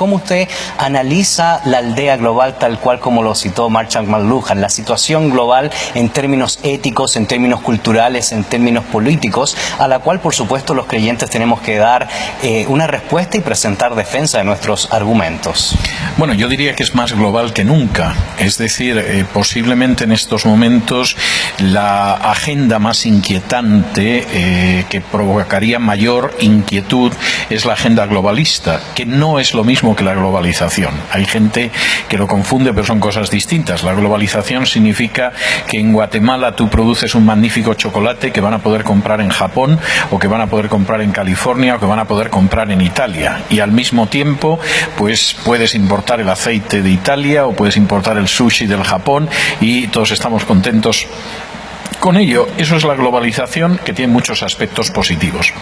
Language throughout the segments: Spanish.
¿Cómo usted analiza la aldea global tal cual como lo citó Marshall McLuhan, la situación global en términos éticos, en términos culturales, en términos políticos, a la cual por supuesto los creyentes tenemos que dar una respuesta y presentar defensa de nuestros argumentos? Bueno, yo diría que es más global que nunca. Es decir, posiblemente en estos momentos la agenda más inquietante que provocaría mayor inquietud es la agenda globalista, que no es lo mismo que la globalización. Hay gente que lo confunde, pero son cosas distintas. La globalización significa que en Guatemala tú produces un magnífico chocolate que van a poder comprar en Japón, o que van a poder comprar en California, o que van a poder comprar en Italia. Y al mismo tiempo, pues puedes importar el aceite de Italia o puedes importar el sushi del Japón y todos estamos contentos con ello. Eso es la globalización, que tiene muchos aspectos positivos.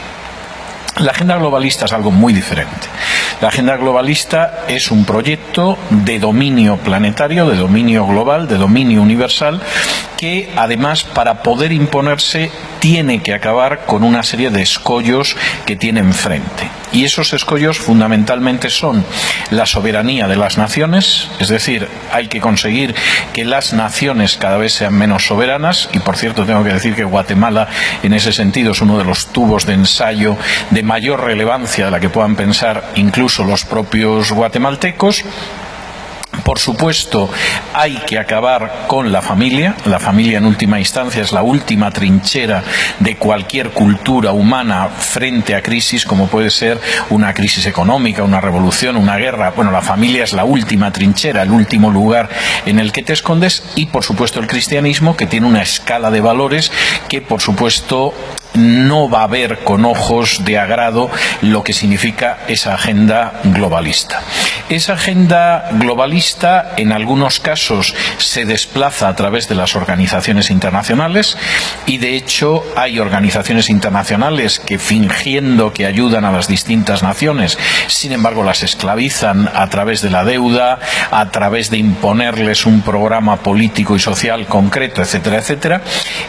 La agenda globalista es algo muy diferente. La agenda globalista es un proyecto de dominio planetario, de dominio global, de dominio universal, que además, para poder imponerse, tiene que acabar con una serie de escollos que tiene enfrente. Y esos escollos fundamentalmente son la soberanía de las naciones, es decir, hay que conseguir que las naciones cada vez sean menos soberanas, y por cierto tengo que decir que Guatemala en ese sentido es uno de los tubos de ensayo de mayor relevancia de la que puedan pensar incluso los propios guatemaltecos. Por supuesto, hay que acabar con la familia. La familia, en última instancia, es la última trinchera de cualquier cultura humana frente a crisis, como puede ser una crisis económica, una revolución, una guerra. Bueno, la familia es la última trinchera, el último lugar en el que te escondes. Y, por supuesto, el cristianismo, que tiene una escala de valores que, por supuesto, no va a ver con ojos de agrado lo que significa esa agenda globalista. Esa agenda globalista, en algunos casos, se desplaza a través de las organizaciones internacionales, y de hecho hay organizaciones internacionales que, fingiendo que ayudan a las distintas naciones, sin embargo las esclavizan a través de la deuda, a través de imponerles un programa político y social concreto, etcétera, etcétera.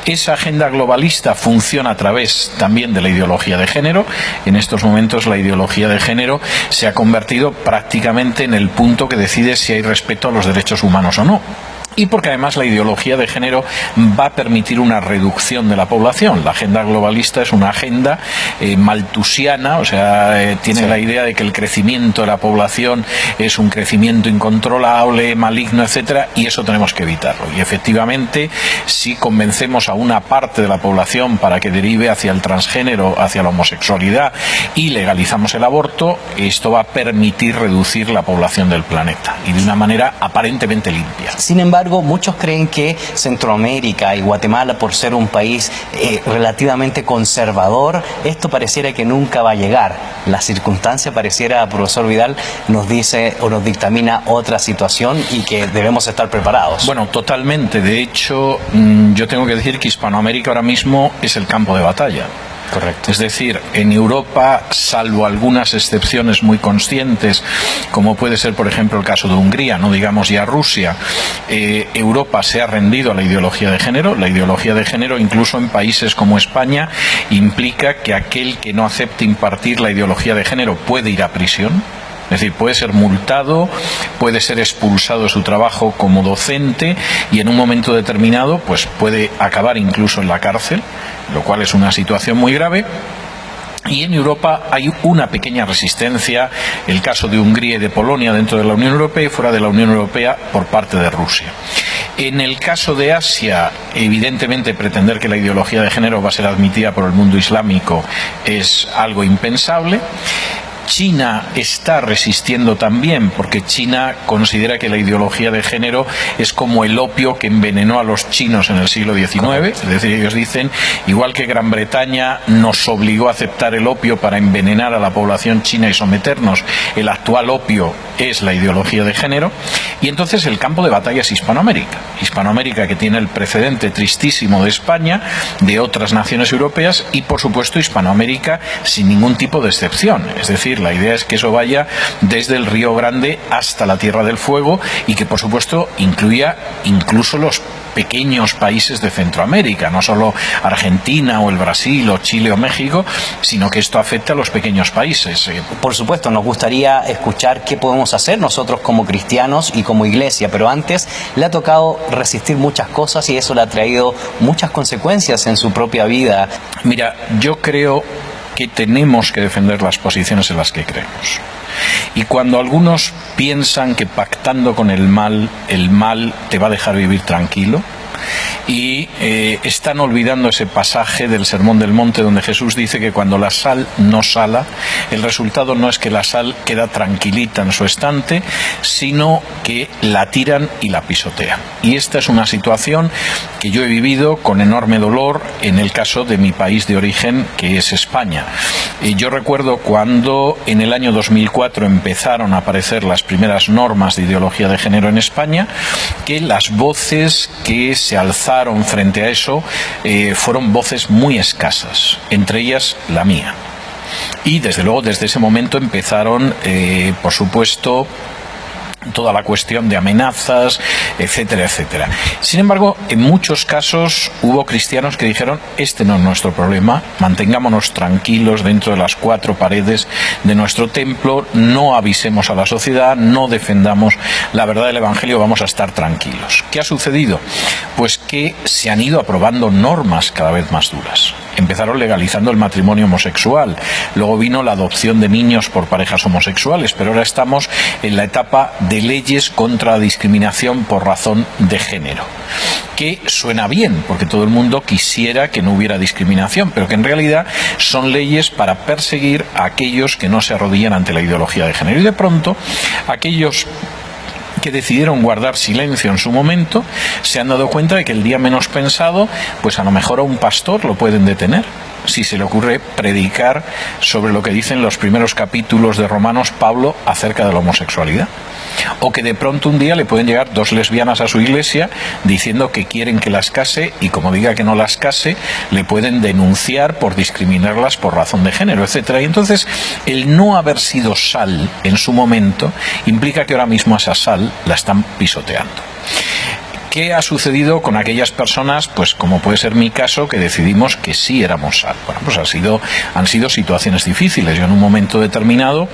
Esa agenda globalista funciona a través también de la ideología de género. En estos momentos la ideología de género se ha convertido prácticamente en el punto que decide si hay respeto a los derechos humanos o no. Y porque además la ideología de género va a permitir una reducción de la población. La agenda globalista es una agenda malthusiana, o sea, tiene la idea de que el crecimiento de la población es un crecimiento incontrolable, maligno, etcétera, y eso tenemos que evitarlo. Y efectivamente, si convencemos a una parte de la población para que derive hacia el transgénero, hacia la homosexualidad, y legalizamos el aborto, esto va a permitir reducir la población del planeta, y de una manera aparentemente limpia. Sin embargo, muchos creen que Centroamérica y Guatemala, por ser un país relativamente conservador, esto pareciera que nunca va a llegar. La circunstancia pareciera, profesor Vidal, nos dice o nos dictamina otra situación, y que debemos estar preparados. Bueno, totalmente. De hecho, yo tengo que decir que Hispanoamérica ahora mismo es el campo de batalla. Correcto. Es decir, en Europa, salvo algunas excepciones muy conscientes, como puede ser, por ejemplo, el caso de Hungría, no digamos ya Rusia, Europa se ha rendido a la ideología de género. La ideología de género, incluso en países como España, implica que aquel que no acepte impartir la ideología de género puede ir a prisión. Es decir, puede ser multado, puede ser expulsado de su trabajo como docente, y en un momento determinado pues puede acabar incluso en la cárcel, lo cual es una situación muy grave. Y en Europa hay una pequeña resistencia, el caso de Hungría y de Polonia dentro de la Unión Europea y fuera de la Unión Europea por parte de Rusia. En el caso de Asia, evidentemente pretender que la ideología de género va a ser admitida por el mundo islámico es algo impensable. China está resistiendo también, porque China considera que la ideología de género es como el opio que envenenó a los chinos en el siglo XIX. Es decir, ellos dicen, igual que Gran Bretaña nos obligó a aceptar el opio para envenenar a la población china y someternos, el actual opio es la ideología de género. Y entonces el campo de batalla es Hispanoamérica. Hispanoamérica, que tiene el precedente tristísimo de España, de otras naciones europeas, y por supuesto Hispanoamérica sin ningún tipo de excepción. Es decir, decir, la idea es que eso vaya desde el Río Grande hasta la Tierra del Fuego y que, por supuesto, incluya incluso los pequeños países de Centroamérica, no solo Argentina o el Brasil o Chile o México, sino que esto afecte a los pequeños países. Por supuesto, nos gustaría escuchar qué podemos hacer nosotros como cristianos y como iglesia, pero antes le ha tocado resistir muchas cosas y eso le ha traído muchas consecuencias en su propia vida. Mira, yo creo que tenemos que defender las posiciones en las que creemos. Y cuando algunos piensan que pactando con el mal te va a dejar vivir tranquilo, y están olvidando ese pasaje del Sermón del Monte donde Jesús dice que cuando la sal no sala, el resultado no es que la sal queda tranquilita en su estante, sino que la tiran y la pisotean. Y esta es una situación que yo he vivido con enorme dolor en el caso de mi país de origen, que es España. Yo recuerdo cuando en el año 2004 empezaron a aparecer las primeras normas de ideología de género en España, que las voces que se alzaron frente a eso fueron voces muy escasas, entre ellas la mía. Y desde luego desde ese momento empezaron, por supuesto, toda la cuestión de amenazas, etcétera, etcétera. Sin embargo, en muchos casos hubo cristianos que dijeron: este no es nuestro problema, mantengámonos tranquilos dentro de las cuatro paredes de nuestro templo, no avisemos a la sociedad, no defendamos la verdad del Evangelio, vamos a estar tranquilos. ¿Qué ha sucedido? Pues que se han ido aprobando normas cada vez más duras. Empezaron legalizando el matrimonio homosexual, luego vino la adopción de niños por parejas homosexuales, pero ahora estamos en la etapa de leyes contra la discriminación por razón de género, que suena bien, porque todo el mundo quisiera que no hubiera discriminación, pero que en realidad son leyes para perseguir a aquellos que no se arrodillan ante la ideología de género. Y de pronto, aquellos que decidieron guardar silencio en su momento se han dado cuenta de que el día menos pensado, pues a lo mejor a un pastor lo pueden detener si se le ocurre predicar sobre lo que dicen los primeros capítulos de Romanos Pablo acerca de la homosexualidad. O que de pronto un día le pueden llegar dos lesbianas a su iglesia diciendo que quieren que las case, y como diga que no las case, le pueden denunciar por discriminarlas por razón de género, etcétera. Y entonces el no haber sido sal en su momento implica que ahora mismo esa sal la están pisoteando. ¿Qué ha sucedido con aquellas personas, pues como puede ser mi caso, que decidimos que sí éramos sal? Bueno, pues han sido situaciones difíciles. Yo en un momento determinado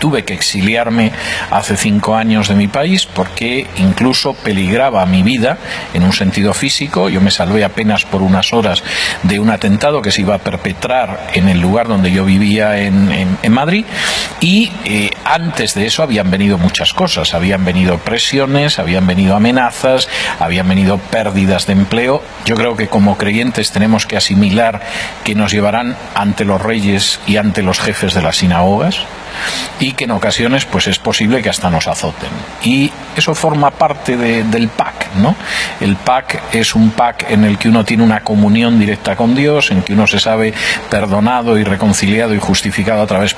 tuve que exiliarme hace 5 años de mi país porque incluso peligraba mi vida en un sentido físico. Yo me salvé apenas por unas horas de un atentado que se iba a perpetrar en el lugar donde yo vivía en Madrid, y antes de eso habían venido muchas cosas. Habían venido presiones, habían venido amenazas, habían venido pérdidas de empleo. Yo creo que como creyentes tenemos que asimilar que nos llevarán ante los reyes y ante los jefes de las sinagogas, y que en ocasiones pues es posible que hasta nos azoten, y eso forma parte del PAC, ¿no? El PAC es un PAC en el que uno tiene una comunión directa con Dios, en que uno se sabe perdonado y reconciliado y justificado a través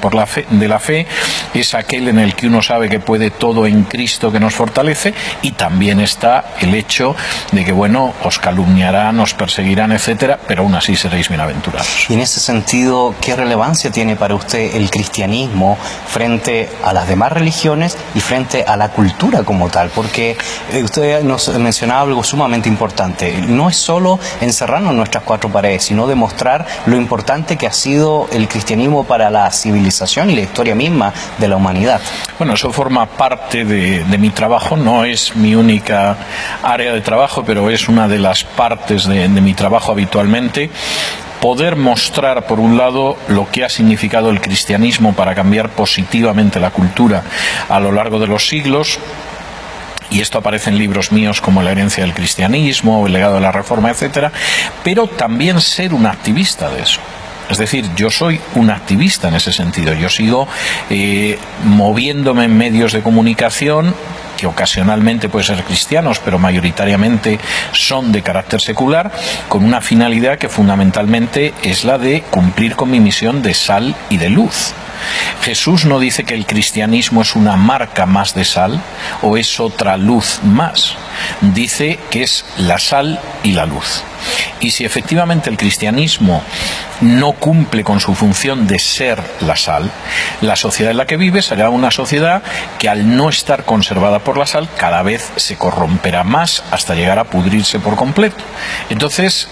de la fe. Es aquel en el que uno sabe que puede todo en Cristo que nos fortalece, y también está el hecho de que, bueno, os calumniarán, os perseguirán, etcétera, pero aún así seréis bienaventurados. Y en ese sentido, ¿qué relevancia tiene para usted el cristianismo frente a las demás religiones y frente a la cultura como tal? Porque usted nos mencionaba algo sumamente importante. No es solo encerrarnos en nuestras cuatro paredes, sino demostrar lo importante que ha sido el cristianismo para la civilización y la historia misma de la humanidad. Bueno, eso forma parte de mi trabajo. No es mi única área de trabajo, pero es una de las partes de mi trabajo habitualmente. Poder mostrar, por un lado, lo que ha significado el cristianismo para cambiar positivamente la cultura a lo largo de los siglos. Y esto aparece en libros míos como La herencia del cristianismo o El legado de la reforma, etcétera. Pero también ser un activista de eso. Es decir, yo soy un activista en ese sentido. Yo sigo moviéndome en medios de comunicación que ocasionalmente pueden ser cristianos, pero mayoritariamente son de carácter secular, con una finalidad que fundamentalmente es la de cumplir con mi misión de sal y de luz. Jesús no dice que el cristianismo es una marca más de sal o es otra luz más. Dice que es la sal y la luz. Y si efectivamente el cristianismo no cumple con su función de ser la sal, la sociedad en la que vive será una sociedad que, al no estar conservada por la sal, cada vez se corromperá más hasta llegar a pudrirse por completo. Entonces,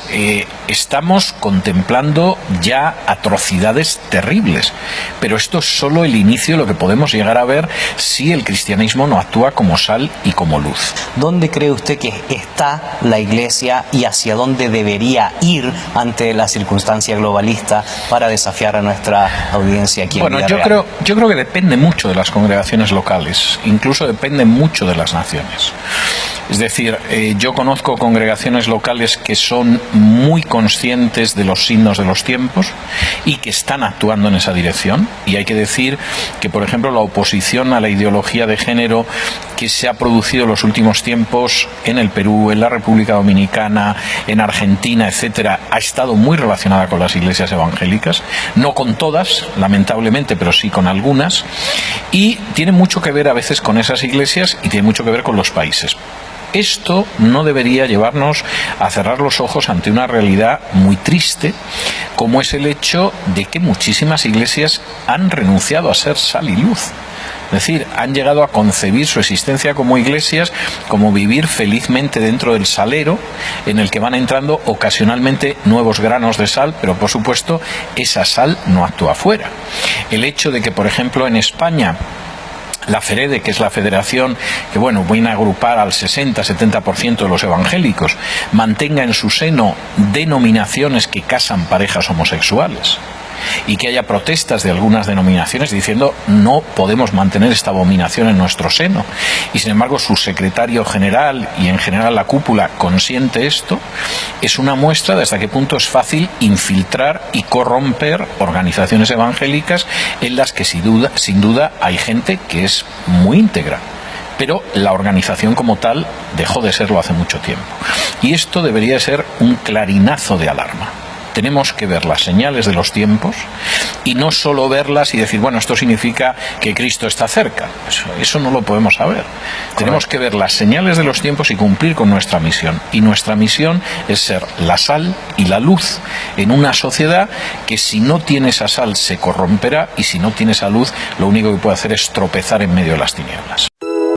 estamos contemplando ya atrocidades terribles, pero esto es solo el inicio de lo que podemos llegar a ver si el cristianismo no actúa como sal y como luz. ¿Dónde cree usted que está la Iglesia y hacia dónde debería ir ante la circunstancia globalista para desafiar a nuestra audiencia aquí en Bueno, Vida yo Real? creo que depende mucho de las congregaciones locales, incluso depende mucho de las naciones. Es decir, yo conozco congregaciones locales que son muy conscientes de los signos de los tiempos y que están actuando en esa dirección. Y hay que decir que, por ejemplo, la oposición a la ideología de género que se ha producido en los últimos tiempos en el Perú, en la República Dominicana, en Argentina, etcétera, ha estado muy relacionada con las iglesias evangélicas, no con todas, lamentablemente, pero sí con algunas, y tiene mucho que ver a veces con esas iglesias y tiene mucho que ver con los países. Esto no debería llevarnos a cerrar los ojos ante una realidad muy triste, como es el hecho de que muchísimas iglesias han renunciado a ser sal y luz. Es decir, han llegado a concebir su existencia como iglesias, como vivir felizmente dentro del salero, en el que van entrando ocasionalmente nuevos granos de sal, pero por supuesto esa sal no actúa fuera. El hecho de que, por ejemplo, en España, la FEREDE, que es la federación que, viene a agrupar al 60-70% de los evangélicos, mantenga en su seno denominaciones que casan parejas homosexuales, y que haya protestas de algunas denominaciones diciendo no podemos mantener esta abominación en nuestro seno, y sin embargo su secretario general y en general la cúpula consiente esto, es una muestra de hasta qué punto es fácil infiltrar y corromper organizaciones evangélicas en las que sin duda hay gente que es muy íntegra, pero la organización como tal dejó de serlo hace mucho tiempo. Y esto debería ser un clarinazo de alarma. Tenemos que ver las señales de los tiempos y no solo verlas y decir, esto significa que Cristo está cerca. Eso no lo podemos saber. Tenemos que ver las señales de los tiempos y cumplir con nuestra misión. Y nuestra misión es ser la sal y la luz en una sociedad que, si no tiene esa sal, se corromperá, y si no tiene esa luz, lo único que puede hacer es tropezar en medio de las tinieblas.